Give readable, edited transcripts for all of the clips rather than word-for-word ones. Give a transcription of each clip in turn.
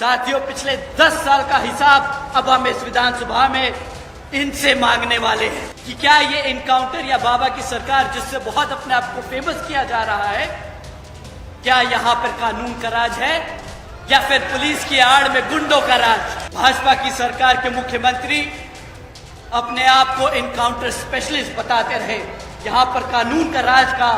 साथियों, पिछले 10 साल का हिसाब अब हम इस विधानसभा में इनसे मांगने वाले हैं कि क्या ये इनकाउंटर या बाबा की सरकार, जिससे बहुत अपने आप को फेमस किया जा रहा है, क्या यहाँ पर कानून का राज है या फिर पुलिस की आड़ में गुंडों का राज? भाजपा की सरकार के मुख्यमंत्री अपने आप को इनकाउंटर स्पेशलिस्ट बताते रहे, यहाँ पर कानून का राज का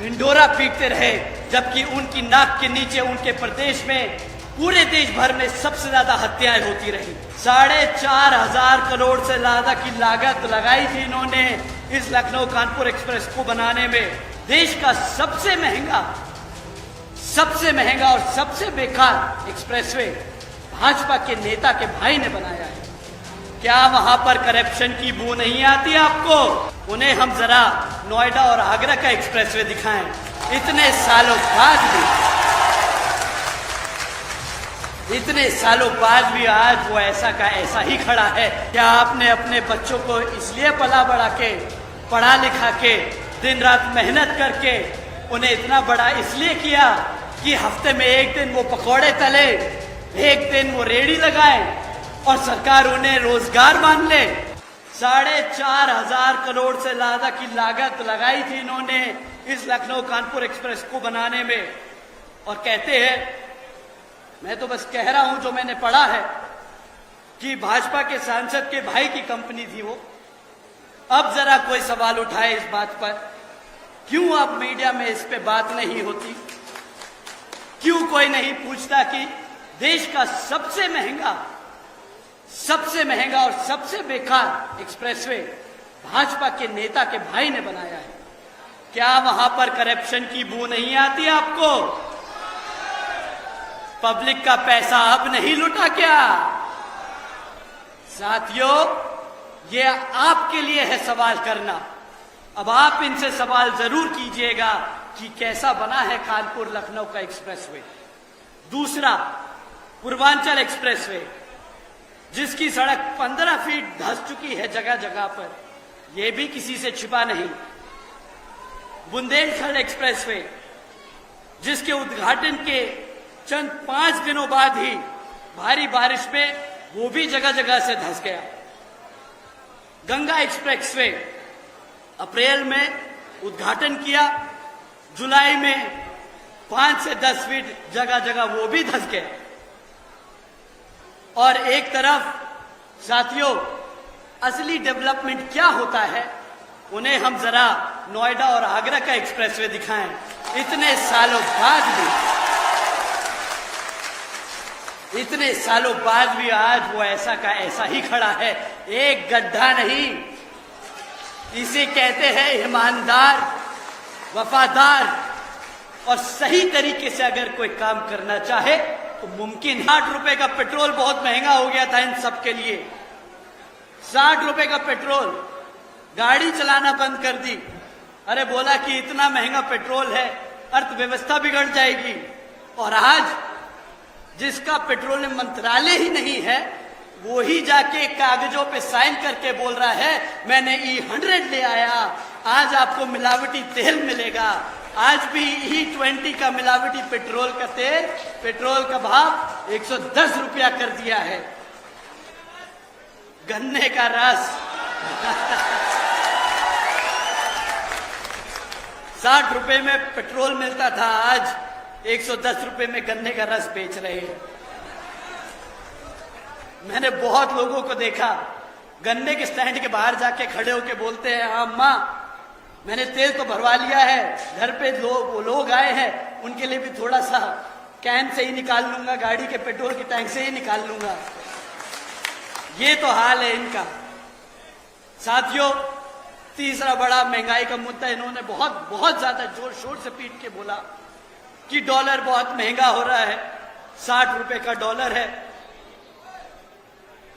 ढिंढोरा पीटते रहे, जबकि उनकी नाक के नीचे उनके प्रदेश में पूरे देश भर में सबसे ज्यादा हत्याएं होती रही। 4,500 करोड़ से ज्यादा की लागत लगाई थी इन्होंने इस लखनऊ कानपुर एक्सप्रेस को बनाने में। देश का सबसे महंगा और सबसे बेकार एक्सप्रेसवे भाजपा के नेता के भाई ने बनाया है। क्या वहां पर करप्शन की बू नहीं आती आपको? उन्हें हम जरा नोएडा और आगरा का एक्सप्रेसवे दिखाएं। इतने सालों बाद भी आज वो ऐसा का ऐसा ही खड़ा है। क्या आपने अपने बच्चों को इसलिए पला बढ़ा के, पढ़ा लिखा के, दिन रात मेहनत करके उन्हें इतना बड़ा इसलिए किया कि हफ्ते में एक दिन वो पकौड़े तले, एक दिन वो रेड़ी लगाए और सरकार उन्हें रोजगार मान ले? 4,500 करोड़ से ज्यादा की लागत लगाई थी इन्होंने इस लखनऊ कानपुर एक्सप्रेस को बनाने में, और कहते हैं, मैं तो बस कह रहा हूं जो मैंने पढ़ा है, कि भाजपा के सांसद के भाई की कंपनी थी वो। अब जरा कोई सवाल उठाए इस बात पर, क्यों अब मीडिया में इस पे बात नहीं होती? क्यों कोई नहीं पूछता कि देश का सबसे महंगा और सबसे बेकार एक्सप्रेसवे भाजपा के नेता के भाई ने बनाया है? क्या वहां पर करप्शन की बू नहीं आती आपको? पब्लिक का पैसा अब नहीं लुटा क्या? साथियों, ये आपके लिए है सवाल करना। अब आप इनसे सवाल जरूर कीजिएगा कि कैसा बना है कानपुर लखनऊ का एक्सप्रेसवे। दूसरा, पूर्वांचल एक्सप्रेसवे, जिसकी सड़क 15 फीट धंस चुकी है जगह जगह पर, यह भी किसी से छिपा नहीं। बुंदेलखंड एक्सप्रेसवे, जिसके उद्घाटन के चंद 5 दिनों बाद ही भारी बारिश में वो भी जगह जगह से धंस गया। गंगा एक्सप्रेसवे, अप्रैल में उद्घाटन किया, जुलाई में 5 से 10 फीट जगह जगह वो भी धंस गया। और एक तरफ साथियों, असली डेवलपमेंट क्या होता है, उन्हें हम जरा नोएडा और आगरा का एक्सप्रेसवे दिखाएं। इतने सालों बाद भी आज वो ऐसा का ऐसा ही खड़ा है। एक गड्ढा नहीं, इसे कहते हैं ईमानदार, वफादार और सही तरीके से अगर कोई काम करना चाहे तो मुमकिन। 60 रुपए का पेट्रोल बहुत महंगा हो गया था इन सब के लिए। 60 रुपए का पेट्रोल, गाड़ी चलाना बंद कर दी। अरे बोला कि इतना महंगा पेट्रोल है, अर्थव्यवस्था बिगड़ जाएगी। और आज जिसका पेट्रोलियम मंत्रालय ही नहीं है, वो ही जाके कागजों पे साइन करके बोल रहा है मैंने E100 ले आया, आज आपको मिलावटी तेल मिलेगा। आज भी E20 का मिलावटी पेट्रोल का भाव 110 रुपया कर दिया है। गन्ने का रस 60 रुपए में पेट्रोल मिलता था, आज 110 रुपए में गन्ने का रस बेच रहे हैं। मैंने बहुत लोगों को देखा गन्ने के स्टैंड के बाहर जाके खड़े होके बोलते हैं, हाँ अम्मा मैंने तेल तो भरवा लिया है, घर पे लोग आए हैं, उनके लिए भी थोड़ा सा कैन से ही निकाल लूंगा, गाड़ी के पेट्रोल के टैंक से ही निकाल लूंगा। ये तो हाल है इनका। साथियों, तीसरा बड़ा महंगाई का मुद्दा, इन्होंने बहुत ज्यादा जोर शोर से पीट के बोला कि डॉलर बहुत महंगा हो रहा है, 60 रुपए का डॉलर है।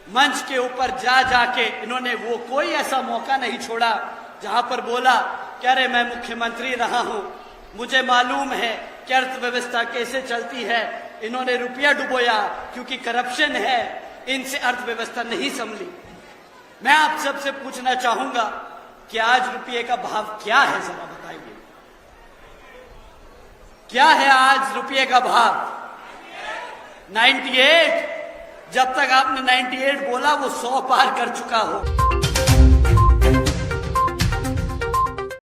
मंच के ऊपर जाके इन्होंने वो कोई ऐसा मौका नहीं छोड़ा जहां पर बोला कि अरे मैं मुख्यमंत्री रहा हूं, मुझे मालूम है कि अर्थव्यवस्था कैसे चलती है। इन्होंने रुपया डुबोया क्योंकि करप्शन है, इनसे अर्थव्यवस्था नहीं संभली। मैं आप सबसे पूछना चाहूंगा कि आज रुपये का भाव क्या है, जरा बताइए, क्या है आज रुपये का भाव? 98, जब तक आपने 98 बोला वो 100 पार कर चुका हो।